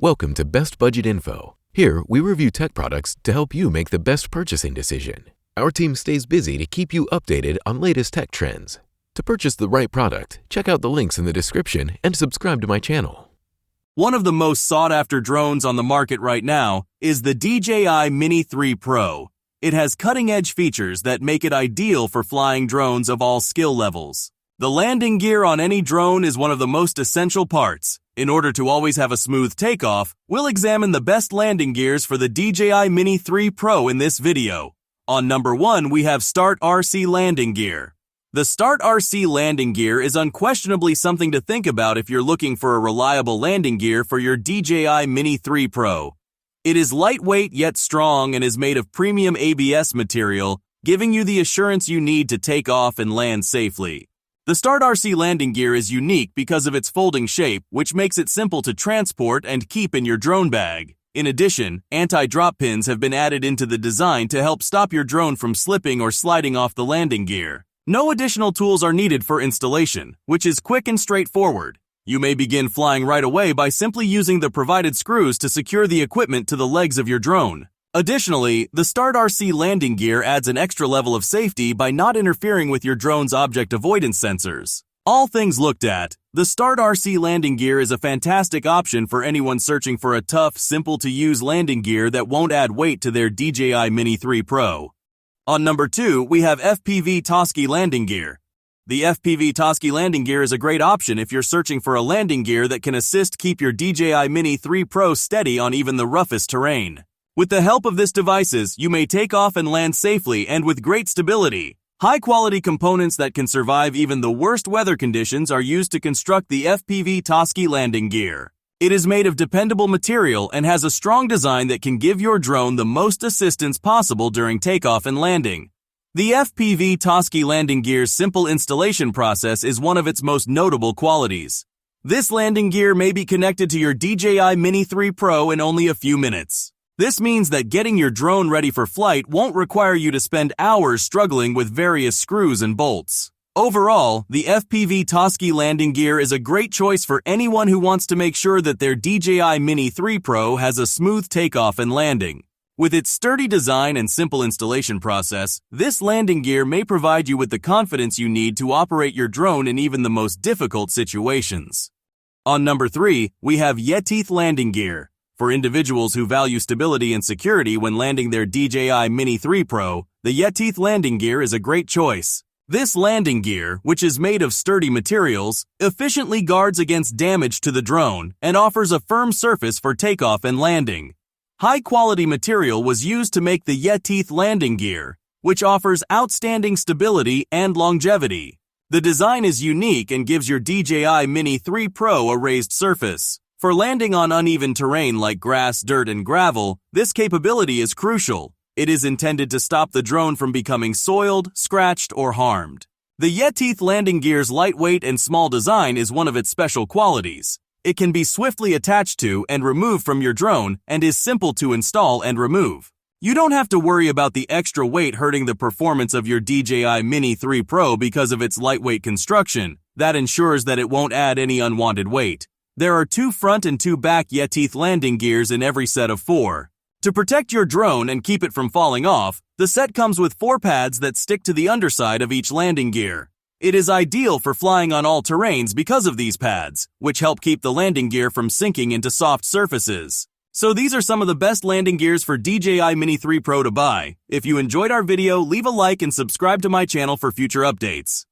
Welcome to Best Budget Info. Here, we review tech products to help you make the best purchasing decision. Our team stays busy to keep you updated on latest tech trends. To purchase the right product, check out the links in the description and subscribe to my channel. One of the most sought-after drones on the market right now is the DJI Mini 3 Pro. It has cutting-edge features that make it ideal for flying drones of all skill levels. The landing gear on any drone is one of the most essential parts. In order to always have a smooth takeoff, we'll examine the best landing gears for the DJI Mini 3 Pro in this video. On number 1, we have Start RC landing gear. The Start RC landing gear is unquestionably something to think about if you're looking for a reliable landing gear for your DJI Mini 3 Pro. It is lightweight yet strong and is made of premium ABS material, giving you the assurance you need to take off and land safely. The Start RC landing gear is unique because of its folding shape, which makes it simple to transport and keep in your drone bag. In addition, anti-drop pins have been added into the design to help stop your drone from slipping or sliding off the landing gear. No additional tools are needed for installation, which is quick and straightforward. You may begin flying right away by simply using the provided screws to secure the equipment to the legs of your drone. Additionally, the Start RC landing gear adds an extra level of safety by not interfering with your drone's object avoidance sensors. All things looked at, the Start RC landing gear is a fantastic option for anyone searching for a tough, simple-to-use landing gear that won't add weight to their DJI Mini 3 Pro. On number 2, we have FPV Toski landing gear. The FPV Toski landing gear is a great option if you're searching for a landing gear that can assist keep your DJI Mini 3 Pro steady on even the roughest terrain. With the help of this devices, you may take off and land safely and with great stability. High-quality components that can survive even the worst weather conditions are used to construct the FPV Toski landing gear. It is made of dependable material and has a strong design that can give your drone the most assistance possible during takeoff and landing. The FPV Toski landing gear's simple installation process is one of its most notable qualities. This landing gear may be connected to your DJI Mini 3 Pro in only a few minutes. This means that getting your drone ready for flight won't require you to spend hours struggling with various screws and bolts. Overall, the FPV Toski landing gear is a great choice for anyone who wants to make sure that their DJI Mini 3 Pro has a smooth takeoff and landing. With its sturdy design and simple installation process, this landing gear may provide you with the confidence you need to operate your drone in even the most difficult situations. On number 3, we have Yeteeth landing gear. For individuals who value stability and security when landing their DJI Mini 3 Pro, the Yeteeth landing gear is a great choice. This landing gear, which is made of sturdy materials, efficiently guards against damage to the drone and offers a firm surface for takeoff and landing. High-quality material was used to make the Yeteeth landing gear, which offers outstanding stability and longevity. The design is unique and gives your DJI Mini 3 Pro a raised surface. For landing on uneven terrain like grass, dirt, and gravel, this capability is crucial. It is intended to stop the drone from becoming soiled, scratched, or harmed. The Yeteeth landing gear's lightweight and small design is one of its special qualities. It can be swiftly attached to and removed from your drone and is simple to install and remove. You don't have to worry about the extra weight hurting the performance of your DJI Mini 3 Pro because of its lightweight construction. That ensures that it won't add any unwanted weight. There are 2 front and 2 back Yeteeth landing gears in every set of 4. To protect your drone and keep it from falling off, the set comes with 4 pads that stick to the underside of each landing gear. It is ideal for flying on all terrains because of these pads, which help keep the landing gear from sinking into soft surfaces. So these are some of the best landing gears for DJI Mini 3 Pro to buy. If you enjoyed our video, leave a like and subscribe to my channel for future updates.